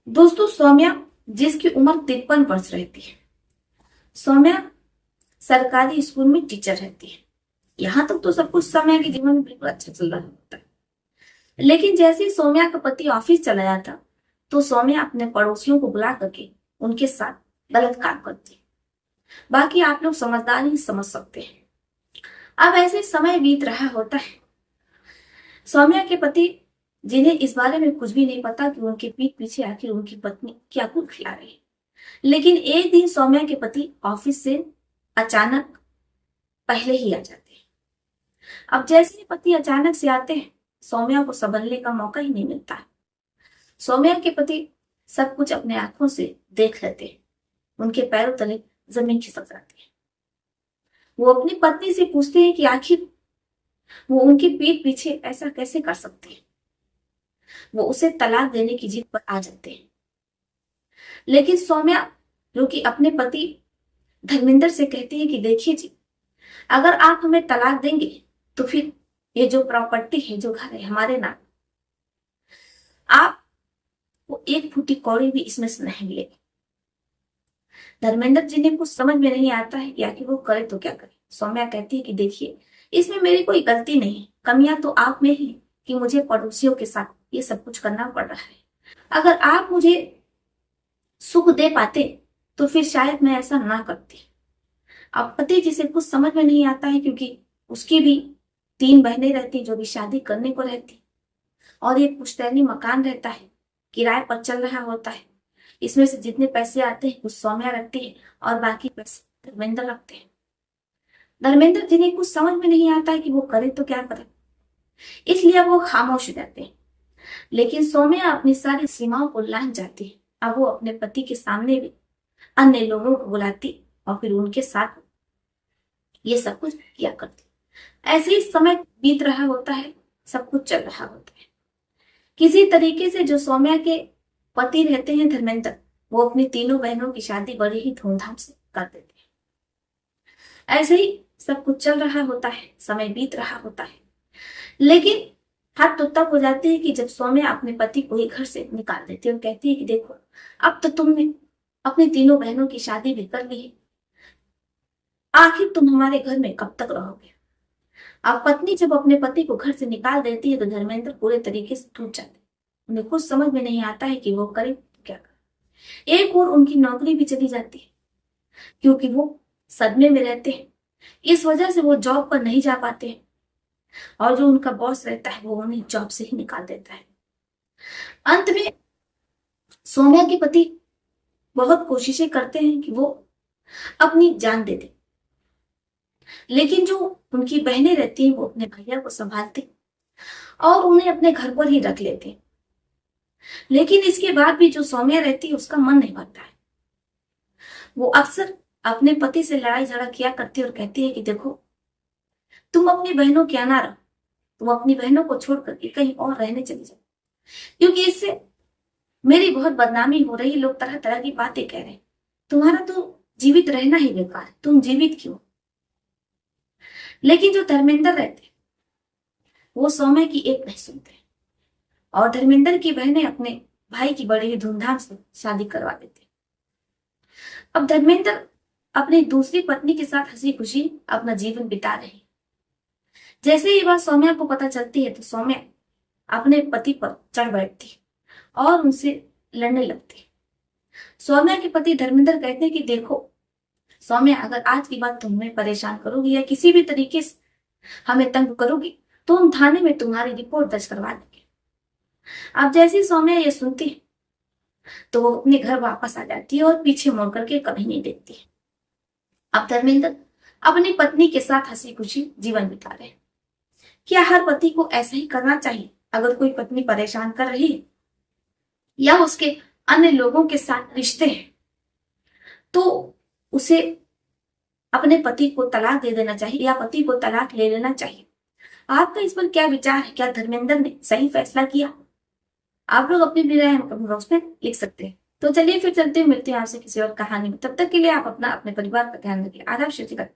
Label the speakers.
Speaker 1: दोस्तों, सौम्या जिसकी उम्र 53 वर्ष रहती है। सौम्या सरकारी स्कूल में टीचर रहती है। यहाँ तक तो सब कुछ सौम्या के जीवन में बिल्कुल अच्छा चल रहा होता है। लेकिन जैसे ही सौम्या का पति ऑफिस चला जाता तो सौम्या अपने पड़ोसियों को बुला करके उनके साथ गलत काम करती है। बाकी आप लोग समझदार ही समझ सकते हैं। अब ऐसे समय बीत रहा होता है। सौम्या के पति, जिन्हें इस बारे में कुछ भी नहीं पता कि उनके पीठ पीछे आखिर उनकी पत्नी क्या कुल खिला रही है, लेकिन एक दिन सौम्या के पति ऑफिस से अचानक पहले ही आ जाते हैं। अब जैसे ही पति अचानक से आते हैं, सौम्या को संभलने का मौका ही नहीं मिलता है। सौम्या के पति सब कुछ अपने आंखों से देख लेते हैं। उनके पैरों तले जमीन खिसक जाती है। वो अपनी पत्नी से पूछते हैं कि आखिर वो उनके पीठ पीछे ऐसा कैसे कर सकती है। वो उसे तलाक देने की जिद पर आ जाते हैं। लेकिन सौम्या, जो कि अपने पति धर्मेंद्र से कहती है कि देखिए जी, अगर आप हमें तलाक देंगे तो फिर ये जो प्रॉपर्टी है, जो घर है हमारे नाम, आप वो एक फूटी कौड़ी भी इसमें से नहीं मिलेगी। धर्मेंद्र जी ने कुछ समझ में नहीं आता है कि आखिर वो करे तो क्या करे। सौम्या कहती है कि देखिए, इसमें मेरी कोई गलती नहीं है, कमियां तो आप में ही कि मुझे पड़ोसियों के साथ ये सब कुछ करना पड़ रहा है। अगर आप मुझे सुख दे पाते तो फिर शायद मैं ऐसा ना करती। अब पति जिसे कुछ समझ में नहीं आता है, क्योंकि उसकी भी 3 बहनें रहती जो भी शादी करने को रहती, और एक पुश्तैनी मकान रहता है, किराए पर चल रहा होता है। इसमें से जितने पैसे आते हैं कुछ सौम्या रखती है और बाकी पैसे धर्मेंद्र रखते हैं। धर्मेंद्र जिन्हें कुछ समझ में नहीं आता है कि वो करे तो क्या करे, इसलिए वो खामोश रहते हैं। लेकिन सौम्या अपनी सारी सीमाओं को लांघ जाती है। अब वो अपने पति के सामने भी अन्य लोगों को बुलाती और फिर उनके साथ ये सब कुछ किया करती। ऐसे ही समय बीत रहा होता है, सब कुछ चल रहा होता है। किसी तरीके से जो सौम्या के पति रहते हैं धर्मेंद्र, वो अपनी तीनों बहनों की शादी बड़ी ही धूमधाम से कर देते हैं। ऐसे ही सब कुछ चल रहा होता है, समय बीत रहा होता है। लेकिन हद तो तब हो जाती है कि जब सौम्या अपने पति को ही घर से निकाल देती है और कहती है कि देखो, अब तो तुमने अपनी तीनों बहनों की शादी भी कर ली है, आखिर तुम हमारे घर में कब तक रहोगे। अब पत्नी जब अपने पति को घर से निकाल देती है तो धर्मेंद्र पूरे तरीके से टूट जाते हैं। उन्हें कुछ समझ में नहीं आता है कि वो करे तो क्या करे। एक और उनकी नौकरी भी चली जाती है, क्योंकि वो सदमे में रहते हैं। इस वजह से वो जॉब पर नहीं जा पाते हैं और जो उनका बॉस रहता है वो उन्हें जॉब से ही निकाल देता है। अंत में सौम्या के पति बहुत कोशिशें करते हैं कि वो अपनी जान दे दे, लेकिन जो उनकी बहनें रहती हैं वो अपने भैया को संभालती और उन्हें अपने घर पर ही रख लेते हैं। लेकिन इसके बाद भी जो सौम्या रहती है उसका मन नहीं भरता है। वो अक्सर अपने पति से लड़ाई झगड़ा किया करती है और कहती है कि देखो, तुम अपनी बहनों के यहाँ ना रहो, तुम अपनी बहनों को छोड़ करके कहीं और रहने चली जाओ, क्योंकि इससे मेरी बहुत बदनामी हो रही है। लोग तरह तरह की बातें कह रहे हैं, तुम्हारा तो जीवित रहना ही बेकार है, तुम जीवित क्यों। लेकिन जो धर्मेंद्र रहते वो सौम्या की एक नहीं सुनते और धर्मेंद्र की बहनें अपने भाई की बड़े ही धूमधाम से शादी करवा देते। अब धर्मेंद्र अपनी दूसरी पत्नी के साथ हंसी खुशी अपना जीवन बिता रहे। जैसे ही बात सौम्या को पता चलती है तो सौम्या अपने पति पर चढ़ बैठती और उनसे लड़ने लगती। सौम्या के पति धर्मेंद्र कहते हैं कि देखो सौम्या, अगर आज की बात तुम्हें परेशान करोगी या किसी भी तरीके से हमें तंग करोगी तो हम थाने में तुम्हारी रिपोर्ट दर्ज करवा देंगे। अब जैसे ही सौम्या ये सुनती है तो वो अपने घर वापस आ जाती है और पीछे मुड़ करके कभी नहीं देखती है। अब धर्मेंद्र अपनी पत्नी के साथ हंसी खुशी जीवन बिता रहे हैं। क्या हर पति को ऐसा ही करना चाहिए? अगर कोई पत्नी परेशान कर रही है या उसके अन्य लोगों के साथ रिश्ते हैं तो उसे अपने पति को तलाक दे देना चाहिए या पति को तलाक ले लेना चाहिए। आपका इस पर क्या विचार है? क्या धर्मेंद्र ने सही फैसला किया? आप लोग अपनी भी राय हम कमेंट बॉक्स में लिख सकते हैं। तो चलिए फिर चलते हैं, मिलते हैं आपसे किसी और कहानी में। तब तक के लिए आप अपना अपने परिवार का ध्यान रखिए। आदाब, नमस्कार।